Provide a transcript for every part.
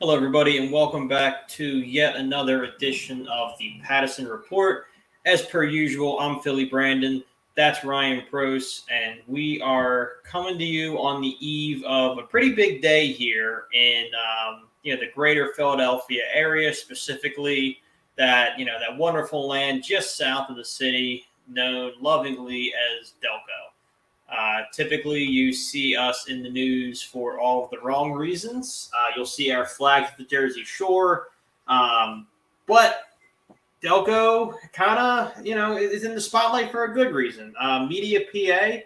Hello, everybody, and welcome back to yet another edition of the Pattison Report. As per usual, I'm Philly Brandon. That's Ryan Prose, and we are coming to you on the eve of a pretty big day here in the greater Philadelphia area, specifically that wonderful land just south of the city, known lovingly as Delco. Typically, you see us in the news for all of the wrong reasons. You'll see our flag at the Jersey Shore. But Delco kind of, is in the spotlight for a good reason. Media, PA,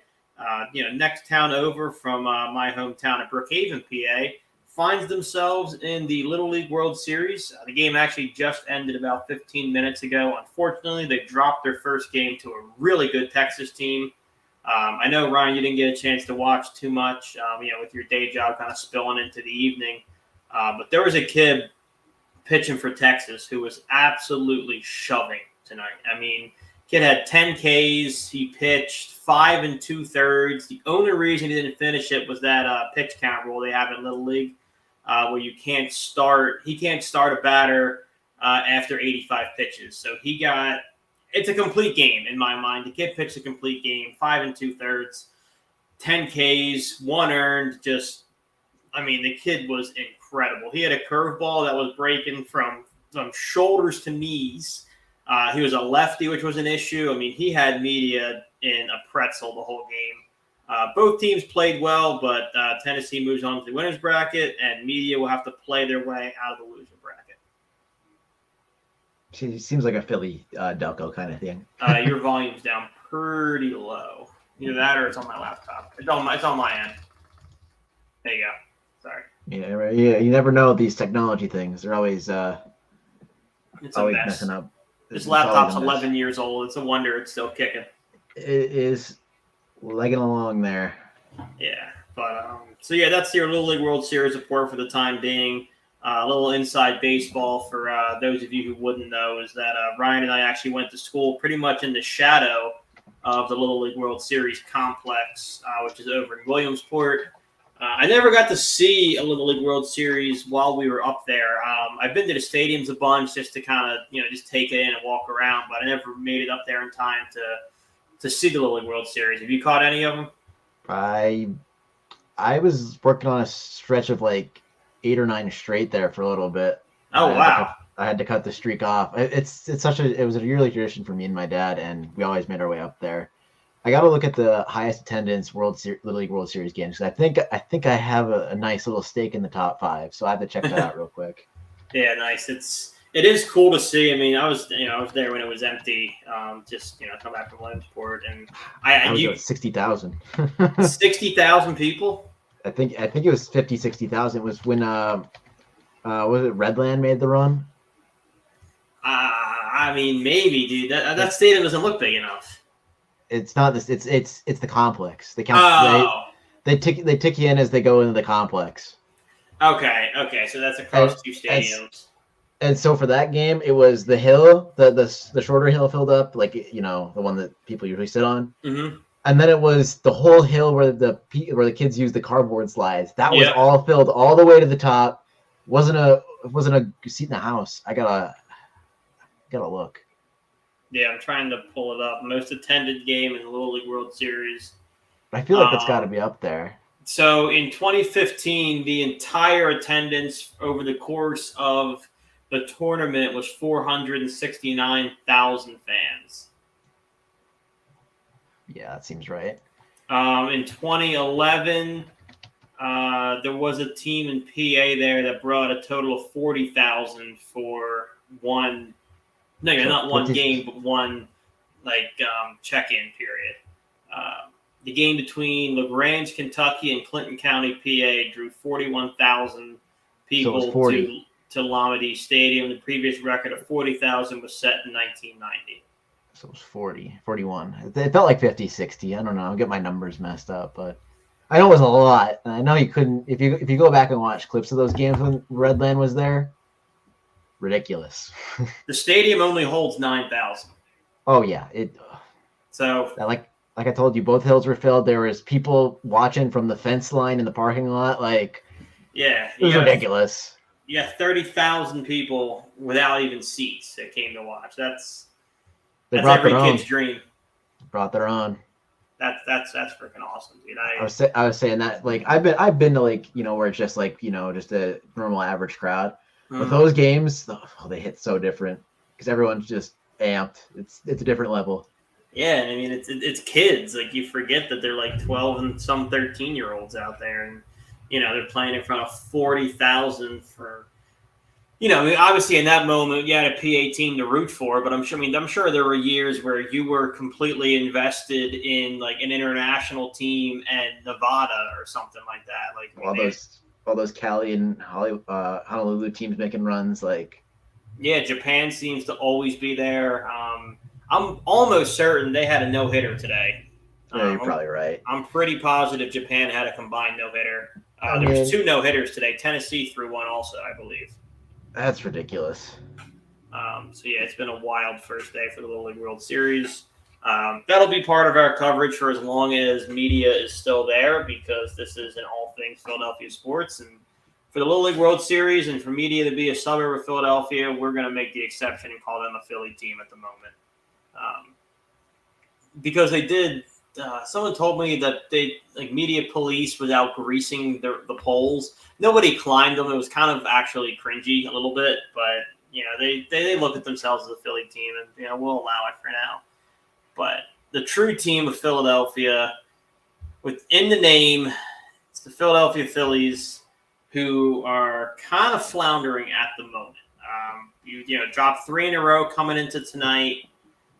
next town over from my hometown of Brookhaven, PA, finds themselves in the Little League World Series. The game actually just ended about 15 minutes ago. Unfortunately, they dropped their first game to a really good Texas team. I know, Ryan, you didn't get a chance to watch too much, with your day job kind of spilling into the evening. But there was a kid pitching for Texas who was absolutely shoving tonight. I mean, kid had 10 Ks. He pitched 5 2/3. The only reason he didn't finish it was that pitch count rule they have in Little League, where he can't start a batter after 85 pitches. So it's a complete game in my mind. The kid pitched a complete game, 5 2/3, 10 Ks, 1 earned. The kid was incredible. He had a curveball that was breaking from shoulders to knees. He was a lefty, which was an issue. I mean, he had media in a pretzel the whole game. Both teams played well, but Tennessee moves on to the winner's bracket, and media will have to play their way out of the loser bracket. She seems like a Philly Delco kind of thing. Your volume's down pretty low. Either that or it's on my laptop. It's on my end. There you go. Sorry. Yeah, you never know these technology things. They're always always messing up. This laptop's 11 years old. It's a wonder it's still kicking. It is legging along there. Yeah, but that's your Little League World Series report for the time being. A little inside baseball for those of you who wouldn't know is that Ryan and I actually went to school pretty much in the shadow of the Little League World Series complex, which is over in Williamsport. I never got to see a Little League World Series while we were up there. I've been to the stadiums a bunch just to kind of, just take it in and walk around, but I never made it up there in time to see the Little League World Series. Have you caught any of them? I was working on a stretch of like 8 or 9 straight there for a little bit. Oh, wow. I had to cut the streak off. It was a yearly tradition for me and my dad, and we always made our way up there. I got to look at the highest attendance Little League World Series games because I think I have a nice little stake in the top 5, so I have to check that out real quick. Yeah, nice. It is cool to see. I mean, I was there when it was empty. Come back from Williamsport, and I was 60,000. 60,000 people. I think it was 50, 60,000. It was when was it Redland made the run? Maybe, dude. That stadium doesn't look big enough. It's not this. It's the complex. They count. They tick you in as they go into the complex. Okay. So that's across 2 stadiums. And so for that game, it was the hill, the shorter hill filled up, like the one that people usually sit on. Mm-hmm. And then it was the whole hill where the kids use the cardboard slides. That was all filled all the way to the top. Wasn't a seat in the house. I gotta look. Yeah, I'm trying to pull it up. Most attended game in the Little League World Series. I feel like that's got to be up there. So in 2015, the entire attendance over the course of the tournament was 469,000 fans. Yeah, that seems right. In 2011, there was a team in PA there that brought a total of 40,000 for one. No, not one game, but one check-in period. The game between LaGrange, Kentucky, and Clinton County, PA, drew 41,000 people to Lamade Stadium. The previous record of 40,000 was set in 1990. So it was 41. It felt like 50, 60. I don't know. I'll get my numbers messed up, but I know it was a lot. And I know you couldn't, if you go back and watch clips of those games when Redland was there, ridiculous. The stadium only holds 9,000. Oh yeah. So like I told you, both hills were filled. There was people watching from the fence line in the parking lot. It was ridiculous. Yeah, 30,000 people without even seats that came to watch. That's They brought every their own. kid's dream. Brought their own. That's freaking awesome, dude. I was saying that, like, I've been to, like, where it's just like, just a normal average crowd. But those games, they hit so different because everyone's just amped. It's a different level. Yeah, I mean it's kids. Like, you forget that they're like 12 and some 13-year-olds out there, and they're playing in front of 40,000 for. I mean, obviously in that moment you had a PA team to root for, but I'm sure there were years where you were completely invested in like an international team and Nevada or something like that. Like, all those Cali and Honolulu teams making runs, like. Yeah, Japan seems to always be there. I'm almost certain they had a no-hitter today. Yeah, you're probably right. I'm pretty positive Japan had a combined no-hitter. There was 2 no-hitters today. Tennessee threw one also, I believe. That's ridiculous. So, yeah, it's been a wild first day for the Little League World Series. That'll be part of our coverage for as long as media is still there, because this is in all things Philadelphia sports. And for the Little League World Series and for media to be a suburb of Philadelphia, we're going to make the exception and call them a Philly team at the moment. Because they did someone told me that they, like, media police without greasing the polls. Nobody climbed them. It was kind of actually cringy a little bit, but they look at themselves as a Philly team, and we'll allow it for now. But the true team of Philadelphia, within the name, it's the Philadelphia Phillies, who are kind of floundering at the moment. You dropped 3 in a row coming into tonight.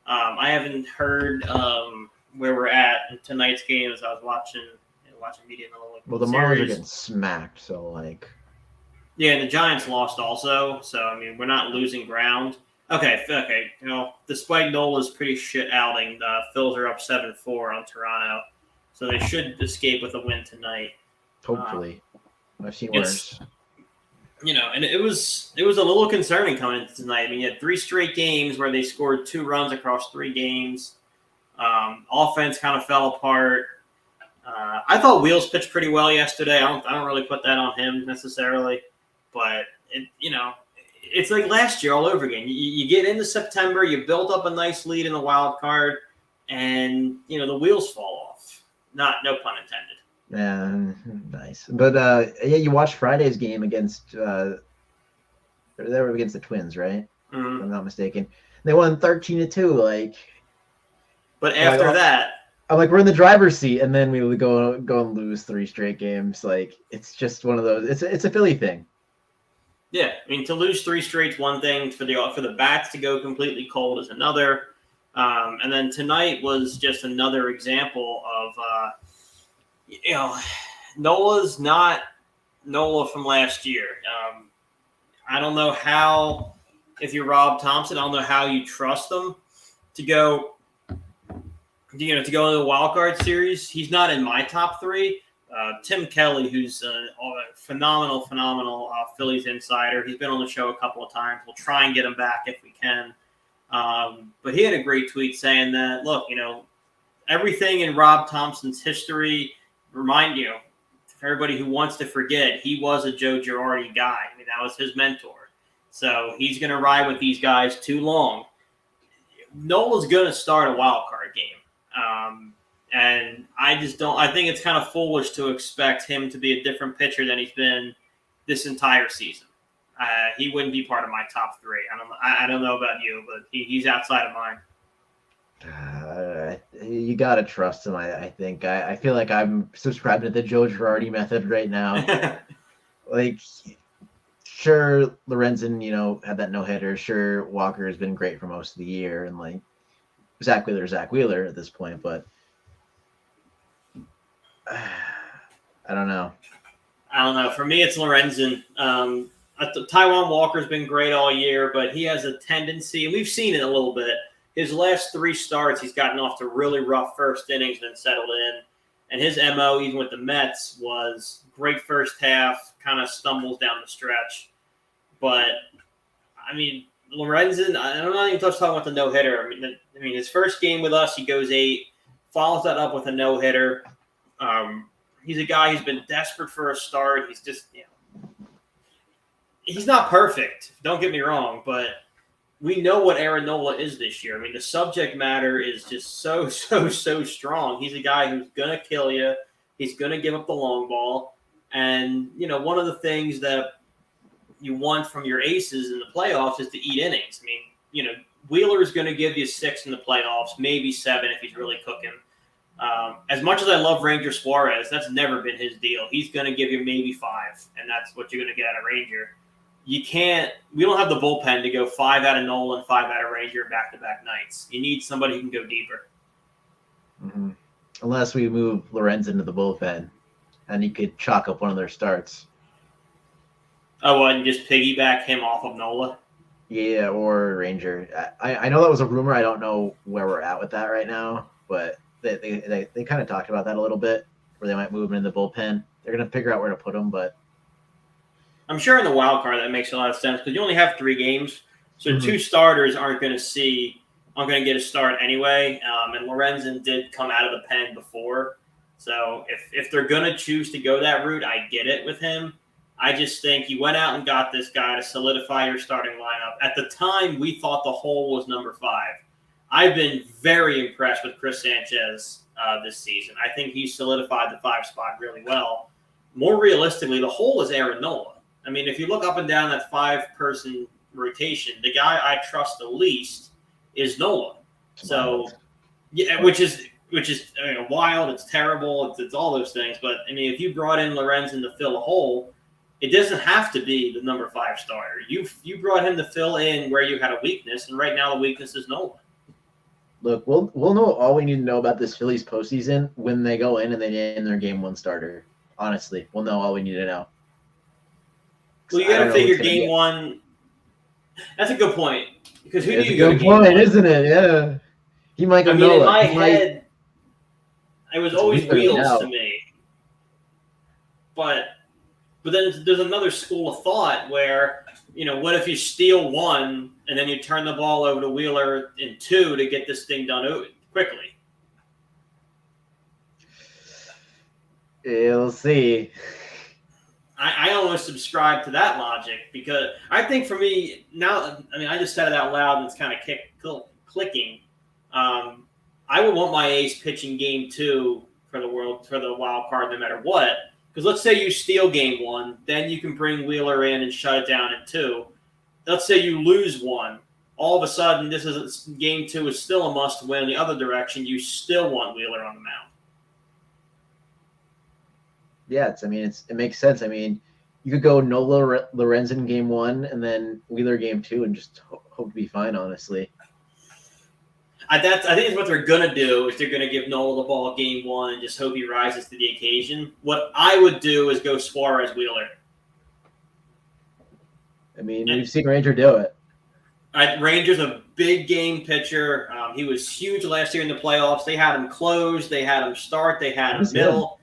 I haven't heard where we're at in tonight's game as I was watching media in the Little League. Well, the Marlins are getting smacked, so like. Yeah, and the Giants lost also, so I mean we're not losing ground. Okay. Despite Nola's pretty shit outing, the Phils are up 7-4 on Toronto, so they should escape with a win tonight. Hopefully, I've seen worse. And it was a little concerning coming into tonight. I mean, you had 3 straight games where they scored 2 runs across 3 games. Offense kind of fell apart. I thought Wheels pitched pretty well yesterday. I don't really put that on him necessarily, but it's like last year all over again. You get into September, you build up a nice lead in the wild card, and the wheels fall off. No pun intended. Yeah, nice. But you watched Friday's game against they were against the Twins, right? Mm-hmm. If I'm not mistaken. They won 13-2. Like, but after that, I'm like, we're in the driver's seat, and then we would go and lose 3 straight games. Like, it's just one of those. It's a Philly thing. Yeah, I mean, to lose 3 straight's one thing. For the bats to go completely cold is another. And then tonight was just another example of Nola's not Nola from last year. I don't know how, if you're Rob Thompson, I don't know how you trust them to go into the wild card series. He's not in my top 3. Tim Kelly, who's a phenomenal Phillies insider. He's been on the show a couple of times. We'll try and get him back if we can. But he had a great tweet saying that, look, everything in Rob Thompson's history, remind you, for everybody who wants to forget, he was a Joe Girardi guy. I mean, that was his mentor. So he's going to ride with these guys too long. Nola's going to start a wild card game. And I just don't – I think it's kind of foolish to expect him to be a different pitcher than he's been this entire season. He wouldn't be part of my top 3. I don't know about you, but he's outside of mine. You got to trust him, I think. I feel like I'm subscribing to the Joe Girardi method right now. Like, sure, Lorenzen, had that no-hitter. Sure, Walker has been great for most of the year. And, like, Zach Wheeler at this point, but I don't know. For me, it's Lorenzen. Taijuan Walker's been great all year, but he has a tendency, and we've seen it a little bit. His last 3 starts, he's gotten off to really rough first innings and then settled in. And his MO, even with the Mets, was great first half, kind of stumbles down the stretch. But, I mean, Lorenzen, I'm not even talking about the no-hitter. I mean, his first game with us, he goes 8, follows that up with a no-hitter. He's a guy who's been desperate for a start. He's just, he's not perfect. Don't get me wrong, but we know what Aaron Nola is this year. I mean, the subject matter is just so strong. He's a guy who's gonna kill you. He's gonna give up the long ball, and one of the things that you want from your aces in the playoffs is to eat innings. I mean, Wheeler is going to give you 6 in the playoffs, maybe 7 if he's really cooking. As much as I love Ranger Suarez, that's never been his deal. He's going to give you maybe 5, and that's what you're going to get out of Ranger. We don't have the bullpen to go 5 out of Nola and 5 out of Ranger back-to-back nights. You need somebody who can go deeper. Mm-hmm. Unless we move Lorenz into the bullpen, and he could chalk up one of their starts. Oh, and just piggyback him off of Nola? Yeah, or Ranger. I know that was a rumor. I don't know where we're at with that right now, but they kind of talked about that a little bit, where they might move him in the bullpen. They're going to figure out where to put him, but I'm sure in the wild card that makes a lot of sense because you only have 3 games, so 2 starters aren't going to get a start anyway. And Lorenzen did come out of the pen before, so if they're going to choose to go that route, I get it with him. I just think you went out and got this guy to solidify your starting lineup. At the time, we thought the hole was number 5. I've been very impressed with Chris Sanchez this season. I think he's solidified the 5 spot really well. More realistically, the hole is Aaron Nola. I mean, if you look up and down that 5-person rotation, the guy I trust the least is Nola. So, yeah, which is wild. It's terrible. It's all those things. But I mean, if you brought in Lorenzen to fill a hole, it doesn't have to be the number 5 starter. You brought him to fill in where you had a weakness, and right now the weakness is Nola. Look, we'll know all we need to know about this Phillies postseason when they go in and they name their game 1 starter. Honestly, we'll know all we need to know. Well, you got to figure game 1. That's a good point because who do you go to? Good point, isn't it? Yeah, he might go. I mean, in my head, it was always Wheels to me, but then there's another school of thought where, what if you steal 1 and then you turn the ball over to Wheeler in 2 to get this thing done quickly? We'll see. I almost subscribe to that logic because I think for me now, I mean, I just said it out loud and it's kind of clicking. I would want my ace pitching game 2 for the wild card no matter what. Because let's say you steal game 1, then you can bring Wheeler in and shut it down in 2. Let's say you lose 1. All of a sudden, game 2 is still a must-win. The other direction, you still want Wheeler on the mound. Yeah, it makes sense. I mean, you could go Nola Lorenzen game 1 and then Wheeler game 2 and just hope to be fine, honestly. I think it's what they're going to do is they're going to give Nola the ball game 1 and just hope he rises to the occasion. What I would do is go Suarez Wheeler. I mean, we've seen Ranger do it. Ranger's a big game pitcher. He was huge last year in the playoffs. They had him close. They had him start. They had him middle.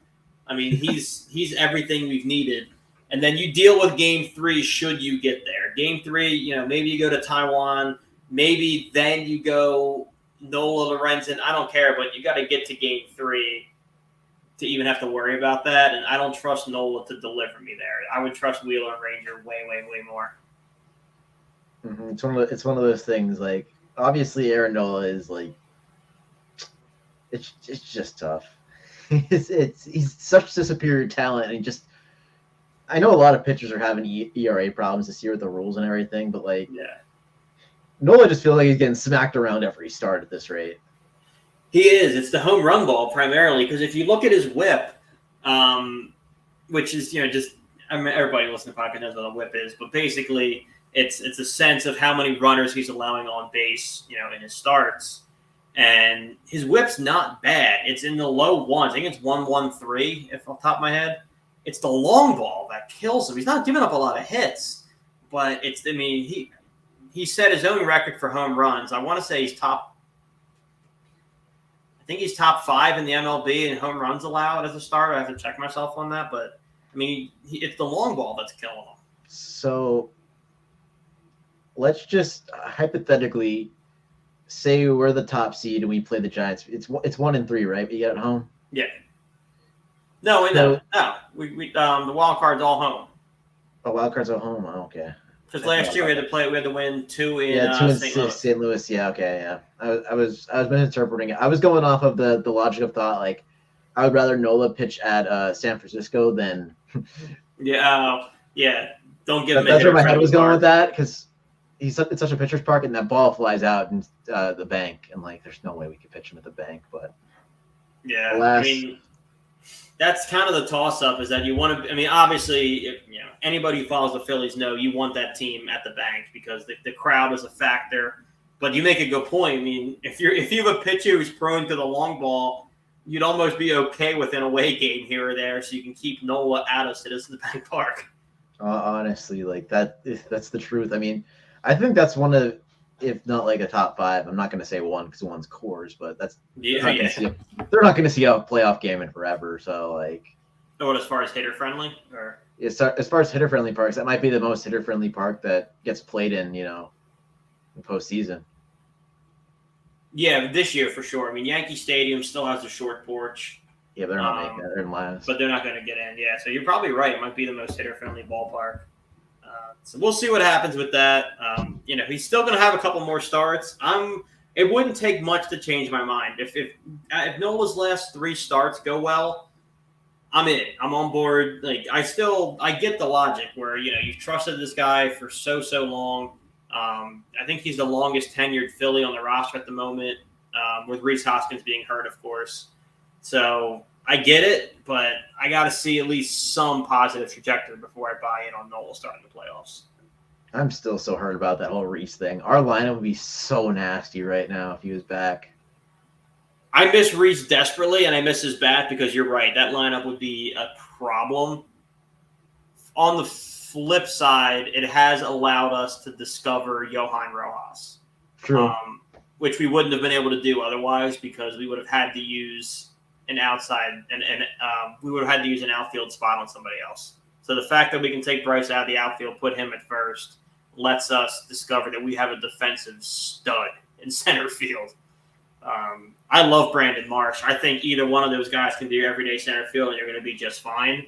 I mean, he's everything we've needed. And then you deal with game 3 should you get there. Game 3, maybe you go to Taiwan. Maybe then you go Nola Lorenzen, I don't care, but you got to get to game 3 to even have to worry about that. And I don't trust Nola to deliver me there. I would trust Wheeler and Ranger way, way, way more. Mm-hmm. It's one of those things. Like, obviously, Aaron Nola is like, it's just tough. He's such a superior talent, and I know a lot of pitchers are having ERA problems this year with the rules and everything, but Nola just feels like he's getting smacked around every start at this rate. He is. It's the home run ball primarily because if you look at his WHIP, which is everybody listening to the podcast knows what a WHIP is, but basically it's a sense of how many runners he's allowing on base, in his starts. And his WHIP's not bad. It's in the low ones. I think it's 113, if off the top of my head. It's the long ball that kills him. He's not giving up a lot of hits, but he set his own record for home runs. I want to say he's top 5 in the MLB in home runs allowed as a starter. I have to check myself on that, but I mean, it's the long ball that's killing him. So let's just hypothetically say we're the top seed and we play the Giants. It's 1-3, right? We get at home. Yeah. No. We the wild card's all home. Oh, wild cards at home. Oh, okay. Because I forgot last year we about had to play. We had to win 2 in Yeah, two in St. Louis. St. Louis. Yeah, okay, yeah. I was misinterpreting it. I was going off of the logic of thought, like I would rather Nola pitch at San Francisco than. Yeah, yeah. Don't give him a That's where my head hitter-friendly was going with park. that because it's such a pitcher's park, and that ball flies out in the bank, and like there's no way we could pitch him at the bank. But Yeah, I alas, mean, that's kind of the toss-up is that you want to. I mean, obviously, if, anybody who follows the Phillies know you want that team at the bank because the crowd is a factor. But you make a good point. I mean, if you have a pitcher who's prone to the long ball, you'd almost be okay with an away game here or there, so you can keep Nola out of Citizens Bank Park. honestly, like that's the truth. I mean, I think that's one of, if not like a top 5. I'm not going to say one because one's Coors, but Yeah. they're not going to see a playoff game in forever. So like, What as far as hitter friendly, or as far as hitter friendly parks, that might be the most hitter friendly park that gets played in in postseason. yeah, this year for sure. I mean, Yankee Stadium still has a short porch. Yeah, they're not making it. They're in last. But they're not going to get in. Yeah, so you're probably right. It might be the most hitter-friendly ballpark. So we'll see what happens with that. He's still going to have a couple more starts. It wouldn't take much to change my mind. If Nola's last 3 starts go well, I'm in. I'm on board. Like I get the logic where you've trusted this guy for so long. I think he's the longest tenured Philly on the roster at the moment, with Rhys Hoskins being hurt, of course. So I get it, but I got to see at least some positive trajectory before I buy in on Nola starting the playoffs. I'm still so hurt about that whole Reese thing. Our lineup would be so nasty right now if he was back. I miss Reese desperately, and I miss his bat because you're right. That lineup would be a problem. On the flip side, it has allowed us to discover Johan Rojas. True. Which we wouldn't have been able to do otherwise because we would have had to use an outside and we would have had to use an outfield spot on somebody else. So the fact that we can take Bryce out of the outfield, put him at first, lets us discover that we have a defensive stud in center field. I love Brandon Marsh. I think either one of those guys can do everyday center field and you're going to be just fine.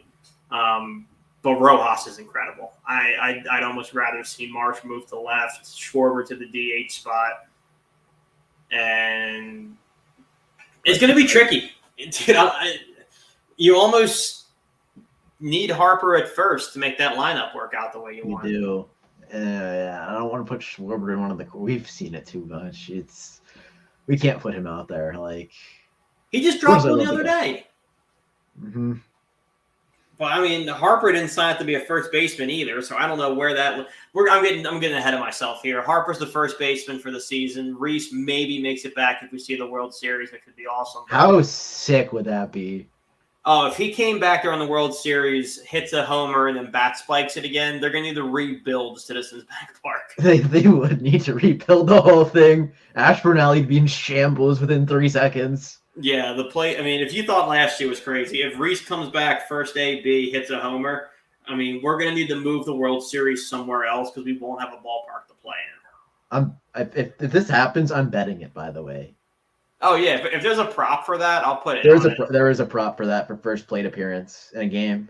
But Rojas is incredible. I'd almost rather see Marsh move to left, Schwarber to the DH spot. And it's going to be tricky. You almost need Harper at first to make that lineup work out the way you want. You do. Yeah, I don't want to put Schwarber in one of the. We've seen it too much. We can't put him out there. Like he just dropped one the other day. Mm-hmm. But I mean, Harper didn't sign up to be a first baseman either, so I don't know where that. I'm getting ahead of myself here. Harper's the first baseman for the season. Reese maybe makes it back if we see the World Series, which would be awesome. How sick would that be? Oh, if he came back there on the World Series, hits a homer, and then bat spikes it again, they're going to need to rebuild Citizens Bank Park. They would need to rebuild the whole thing. Ashburn Alley'd be in shambles within 3 seconds. Yeah, the play. I mean, if you thought last year was crazy, if Reese comes back first AB, hits a homer, I mean, we're going to need to move the World Series somewhere else because we won't have a ballpark to play in. If this happens, I'm betting it. By the way. Oh yeah, if there's a prop for that, I'll put it. There is a prop for that for first plate appearance in a game.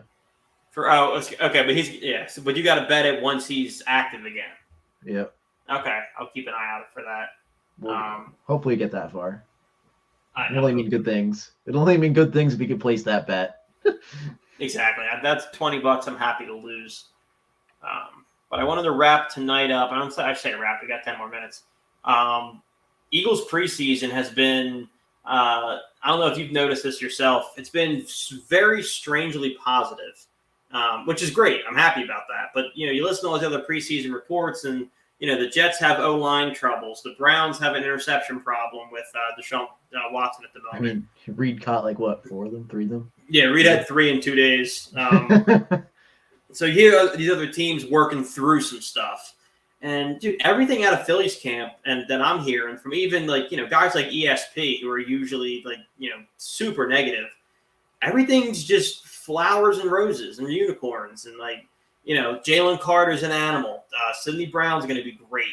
Okay, but but you got to bet it once he's active again. Yep. Okay, I'll keep an eye out for that. We'll hopefully get that far. It'll only mean good things. It'll only mean good things if we can place that bet. Exactly. That's $20 I'm happy to lose. But I wanted to wrap tonight up. I say wrap. We got 10 more minutes. Eagles preseason has been, I don't know if you've noticed this yourself. It's been very strangely positive, which is great. I'm happy about that. But, you listen to all these other preseason reports and, the Jets have O-line troubles. The Browns have an interception problem with Deshaun Watson at the moment. I mean, Reed caught 4 of them, 3 of them? Yeah, Reed had 3 in 2 days. So here these other teams working through some stuff. And, dude, everything out of Phillies camp and that I'm hearing from even, guys like ESP who are usually, super negative, everything's just flowers and roses and unicorns and, Jalen Carter's an animal. Sidney Brown's going to be great.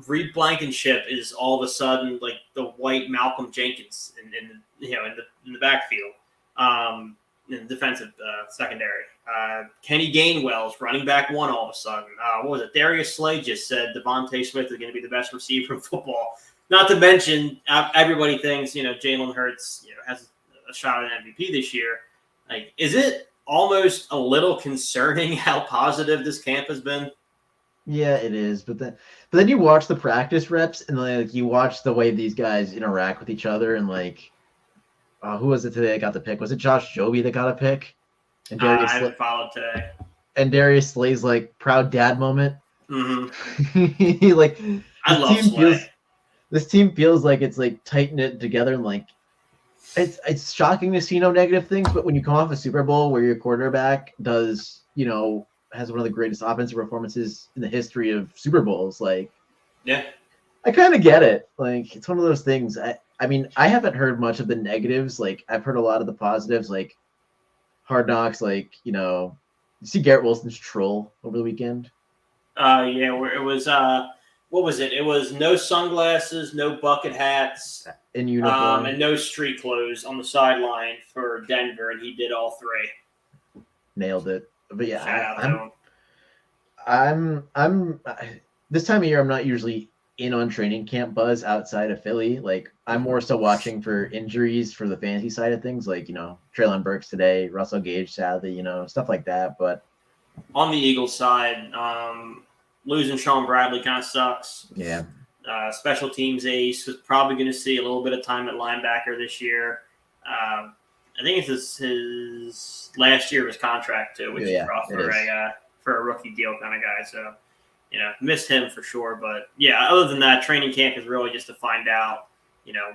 Reed Blankenship is all of a sudden like the white Malcolm Jenkins in the backfield, in the defensive secondary. Kenny Gainwell's running back one all of a sudden. What was it? Darius Slay just said Devontae Smith is going to be the best receiver in football. Not to mention, everybody thinks, Jalen Hurts, has a shot at MVP this year. Like, is it almost a little concerning how positive this camp has been? Yeah, it is. But then you watch the practice reps and like you watch the way these guys interact with each other and like, who was it today that got the pick? Was it Josh Joby that got a pick? And I haven't followed today. And Darius Slay's like proud dad moment. Mm-hmm. Like I love Slay. This team feels like it's like tight knit together and like it's shocking to see no negative things, but when you come off a Super Bowl where your quarterback does, has one of the greatest offensive performances in the history of Super Bowls, like yeah, I kind of get it. Like it's one of those things. I mean, I haven't heard much of the negatives. Like I've heard a lot of the positives, like Hard Knocks, like, you see Garrett Wilson's troll over the weekend. Yeah, where it was what was it? It was no sunglasses, no bucket hats, in uniform, and no street clothes on the sideline for Denver, and he did all three. Nailed it. But yeah, shout out to him. I'm this time of year I'm not usually in on training camp buzz outside of Philly. Like I'm more so watching for injuries for the fantasy side of things, like Treylon Burks today, Russell Gage sadly, stuff like that. But on the Eagles side, losing Sean Bradley kind of sucks. Yeah. Special teams ace was probably going to see a little bit of time at linebacker this year. I think it's his last year of his contract too, which is rough for a rookie deal kind of guy. So, missed him for sure. But yeah, other than that, training camp is really just to find out,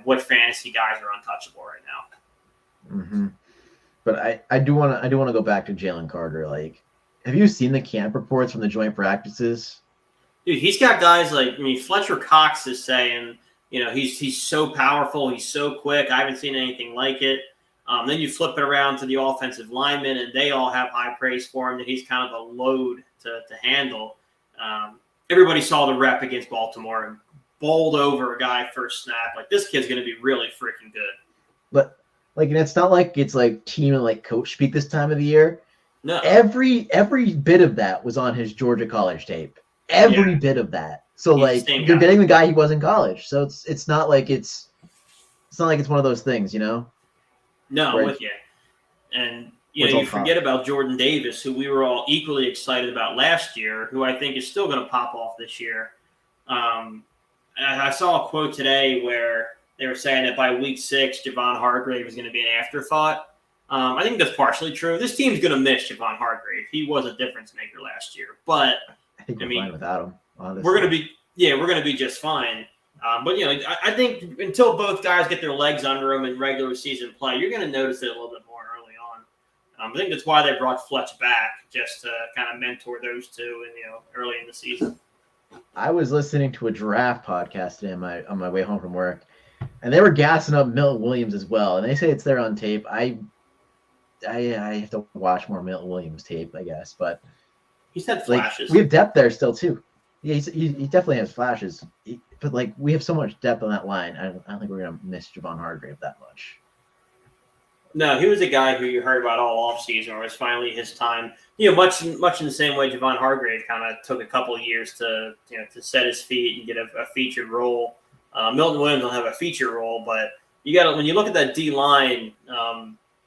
what fantasy guys are untouchable right now. Mm-hmm. But I do want to go back to Jalen Carter. Like, have you seen the camp reports from the joint practices? Dude, he's got guys like, Fletcher Cox is saying, he's so powerful, he's so quick. I haven't seen anything like it. Then you flip it around to the offensive linemen, and they all have high praise for him, that he's kind of a load to handle. Everybody saw the rep against Baltimore and bowled over a guy first snap. Like, this kid's going to be really freaking good. But, like, and it's not like it's like team and like coach speak this time of the year. No. Every bit of that was on his Georgia college tape. Every bit of that. So he's like you're getting the guy he was in college. So it's not like it's not like it's one of those things, No, I'm with you. And you forget about Jordan Davis, who we were all equally excited about last year, who I think is still going to pop off this year. I saw a quote today where they were saying that by week 6, Javon Hargrave is going to be an afterthought. I think that's partially true. This team's going to miss Javon Hargrave. He was a difference maker last year, but I think we're fine without him. Honestly. We're going to be just fine. But I think until both guys get their legs under them in regular season play, you're going to notice it a little bit more early on. I think that's why they brought Fletch back, just to kind of mentor those two, and early in the season. I was listening to a draft podcast today on my way home from work, and they were gassing up Milton Williams as well, and they say it's there on tape. I have to watch more Milton Williams tape, I guess, but he's had flashes. We have depth there still too. Yeah, he definitely has flashes, but we have so much depth on that line. I don't think we're gonna miss Javon Hargrave that much. No, he was a guy who you heard about all offseason, where it's finally his time. Much in the same way Javon Hargrave kind of took a couple of years to set his feet and get a featured role. Milton Williams will have a feature role, but when you look at that D line.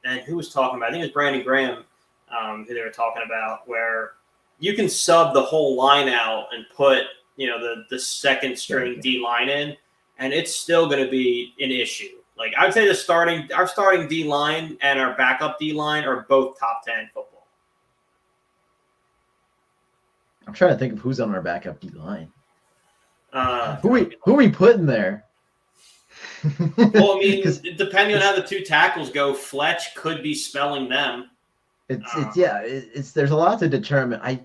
And who was talking about? I think it was Brandon Graham who they were talking about, where you can sub the whole line out and put the second string D line in, and it's still going to be an issue. Like, I would say our starting D line and our backup D line are both top 10 football. I'm trying to think of who's on our backup D line. Who are we putting there? Well, depending on how the two tackles go, Fletch could be spelling them. There's a lot to determine. I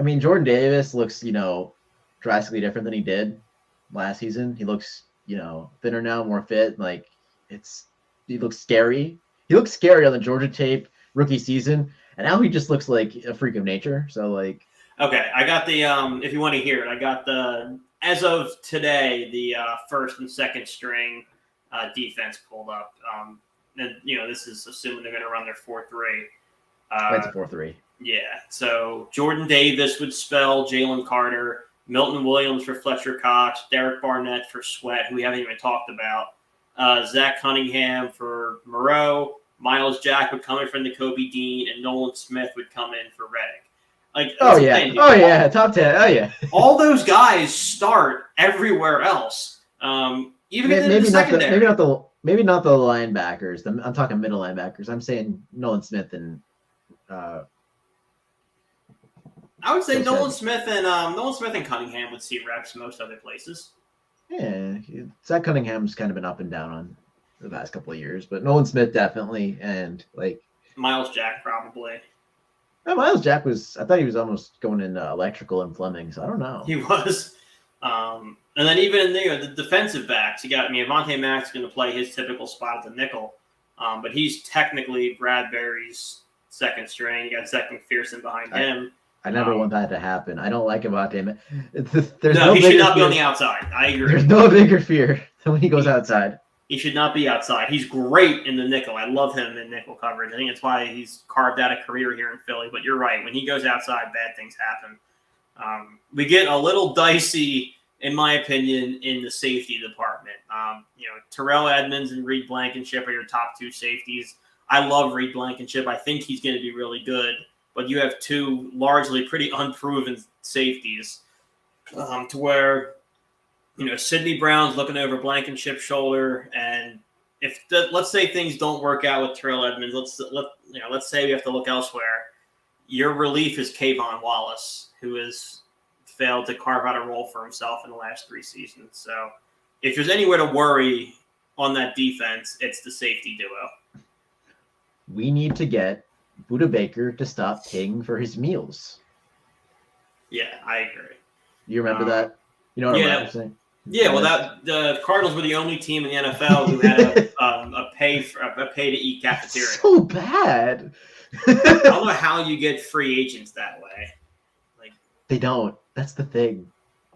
mean, Jordan Davis looks, drastically different than he did last season. He looks, thinner now, more fit. Like he looks scary. He looked scary on the Georgia tape rookie season, and now he just looks like a freak of nature. So okay, I got the if you want to hear it, I got the. As of today, the first and second string defense pulled up. And, this is assuming they're going to run their 4-3. It's a 4-3. Yeah, so Jordan Davis would spell Jalen Carter, Milton Williams for Fletcher Cox, Derek Barnett for Sweat, who we haven't even talked about, Zach Cunningham for Moreau, Miles Jack would come in for N'Kobe Dean, and Nolan Smith would come in for Reddick. Like, top 10. Oh yeah. All those guys start everywhere else. Even in the secondary. Maybe not the linebackers. I'm talking middle linebackers. I'm saying Nolan Smith and. I would say Nolan Smith and Cunningham would see reps most other places. Yeah, Zach Cunningham's kind of been up and down on the past couple of years, but Nolan Smith definitely, and like Miles Jack probably. Miles Jack I thought he was almost going into electrical and plumbing, so I don't know. He was. And then even the defensive backs, Avonte Mack's going to play his typical spot at the nickel, but he's technically Bradbury's second string. You got Zach McPherson behind him. I never want that to happen. I don't like Avonte Mack. He should not be on the outside. I agree. There's no bigger fear than when he goes outside. He should not be outside. He's great in the nickel. I love him in nickel coverage. I think that's why he's carved out a career here in Philly. But you're right. When he goes outside, bad things happen. We get a little dicey, in my opinion, in the safety department. Terrell Edmonds and Reed Blankenship are your top two safeties. I love Reed Blankenship. I think he's going to be really good. But you have two largely pretty unproven safeties to where, Sidney Brown's looking over Blankenship's shoulder. And let's say things don't work out with Terrell Edmonds, let's say we have to look elsewhere. Your relief is Kayvon Wallace, who has failed to carve out a role for himself in the last 3 seasons. So if there's anywhere to worry on that defense, it's the safety duo. We need to get Budda Baker to stop paying for his meals. Yeah, I agree. You remember that? You know what I'm saying? Yeah, well, the Cardinals were the only team in the NFL who had a pay to eat cafeteria. So bad. I don't know how you get free agents that way. Like they don't. That's the thing.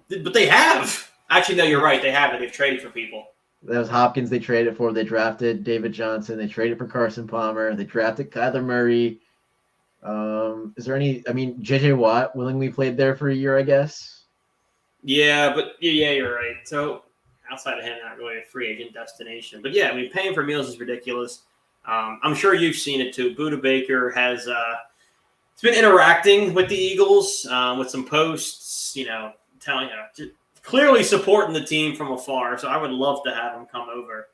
But they have. Actually, no, you're right. They have it. They've traded for people. That was Hopkins they traded for. They drafted David Johnson. They traded for Carson Palmer. They drafted Kyler Murray. Is there any? J.J. Watt willingly played there for a year, I guess. Yeah, but yeah, you're right. So outside of him, not really a free agent destination. But yeah, paying for meals is ridiculous. I'm sure you've seen it too. Budda Baker has it's been interacting with the Eagles with some posts, telling clearly supporting the team from afar. So I would love to have him come over.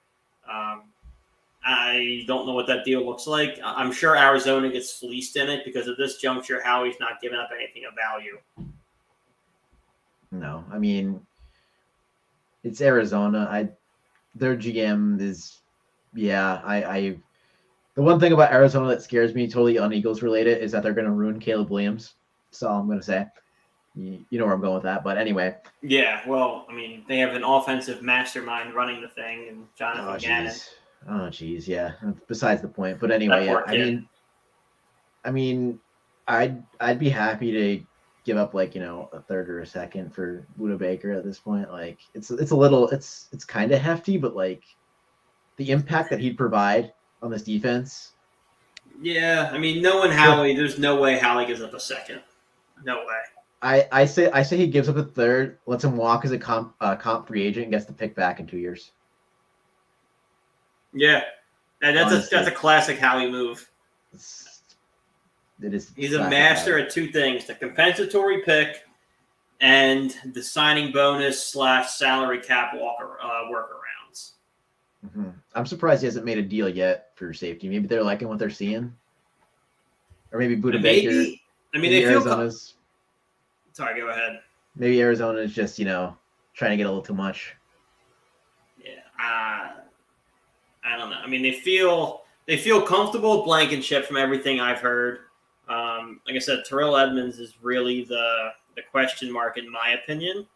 I don't know what that deal looks like. I'm sure Arizona gets fleeced in it because at this juncture, Howie's not giving up anything of value. No, it's Arizona. Their GM is, the one thing about Arizona that scares me, totally un-Eagles related, is that they're going to ruin Caleb Williams. That's all I'm going to say. You know where I'm going with that, but anyway. Yeah, well, they have an offensive mastermind running the thing, and Jonathan Gannon. Oh, geez, yeah. Besides the point, but anyway, I'd be happy to give up a third or a second for Budda Baker at this point. Like it's kind of hefty, but the impact that he'd provide on this defense. Yeah, knowing Howie, there's no way Howie gives up a second. No way. I say he gives up a third, lets him walk as a comp free agent, and gets the pick back in 2 years. Yeah, and that's a classic Howie move. It is. He's a master at two things: the compensatory pick and the signing bonus / salary cap workarounds. Mm-hmm. I'm surprised he hasn't made a deal yet for safety. Maybe they're liking what they're seeing, or maybe Budda Baker. They Arizona's. Sorry, go ahead. Maybe Arizona is just trying to get a little too much. Yeah, I don't know. They feel comfortable with Blankenship from everything I've heard. Like I said, Terrell Edmonds is really the question mark in my opinion.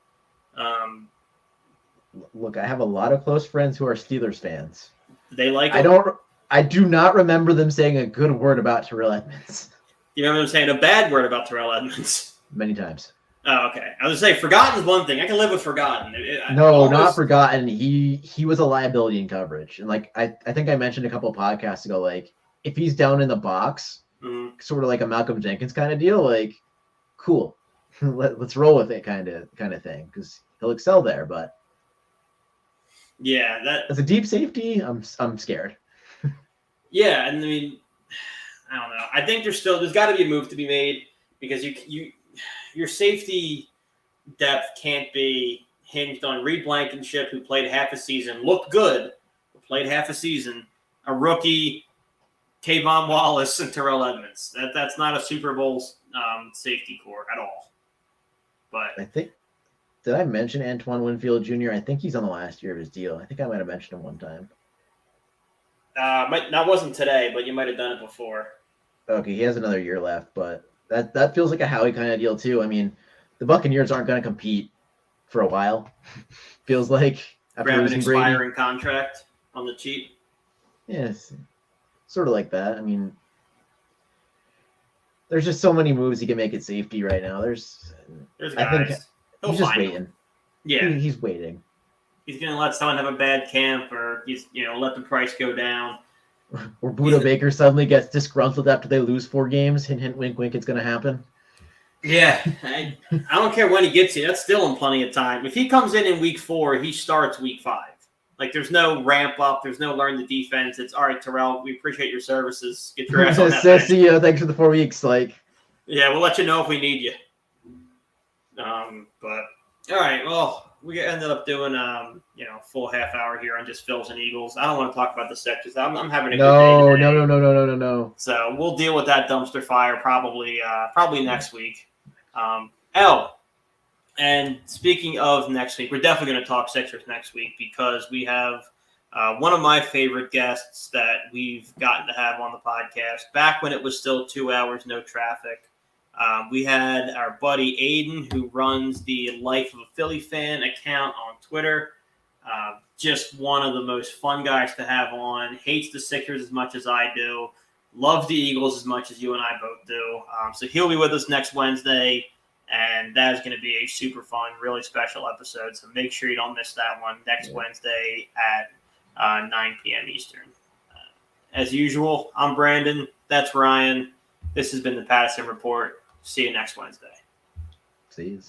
Look, I have a lot of close friends who are Steelers fans. They like him? I do not remember them saying a good word about Terrell Edmonds. You remember them saying a bad word about Terrell Edmonds? Many times. Oh, okay. I was going to say, forgotten is one thing. I can live with forgotten. Not forgotten. He was a liability in coverage. And I think I mentioned a couple of podcasts ago, if he's down in the box, sort of like a Malcolm Jenkins kind of deal. Like, cool, let's roll with it, kind of thing, because he'll excel there. But yeah, that as a deep safety, I'm scared. yeah, and I mean, I don't know. I think there's got to be a move to be made because your safety depth can't be hinged on Reed Blankenship, who played half a season, looked good, but played half a season, a rookie, Kayvon Wallace, and Terrell Edmonds. That's not a Super Bowl safety core at all. But I think, did I mention Antoine Winfield Jr.? I think he's on the last year of his deal. I think I might have mentioned him one time. that wasn't today, but you might have done it before. Okay, he has another year left, but that feels like a Howie kind of deal too. I mean, the Buccaneers aren't going to compete for a while. Feels like after Grab an losing expiring Brady. contract on the cheap. Yes, sort of like that. I mean, there's just so many moves he can make at safety right now. There's I think guys. He'll he's just find them. waiting. Yeah, He's waiting. he's gonna let someone have a bad camp, or he's let the price go down. Or Buda Baker suddenly gets disgruntled after they lose 4 games. Hint, hint, wink, wink. It's going to happen. Yeah, I don't care when he gets here. That's still in plenty of time. If he comes in week 4, he starts week 5. Like, there's no ramp up. There's no learn the defense. It's, all right, Terrell, we appreciate your services. Get your ass on that bench. See you. Thanks for the 4 weeks. Like, yeah, we'll let you know if we need you. But, all right, well, we ended up doing, full half hour here on just Phils and Eagles. I don't want to talk about the Sixers. I'm having a good day today. No. So we'll deal with that dumpster fire probably next week. And speaking of next week, we're definitely going to talk Sixers next week because we have one of my favorite guests that we've gotten to have on the podcast back when it was still 2 hours, no traffic. We had our buddy Aiden, who runs the Life of a Philly Fan account on Twitter. Just one of the most fun guys to have on. Hates the Sixers as much as I do. Loves the Eagles as much as you and I both do. So he'll be with us next Wednesday, and that is going to be a super fun, really special episode. So make sure you don't miss that one next Wednesday at 9 p.m. Eastern. As usual, I'm Brandon. That's Ryan. This has been the Patterson Report. See you next Wednesday. See you.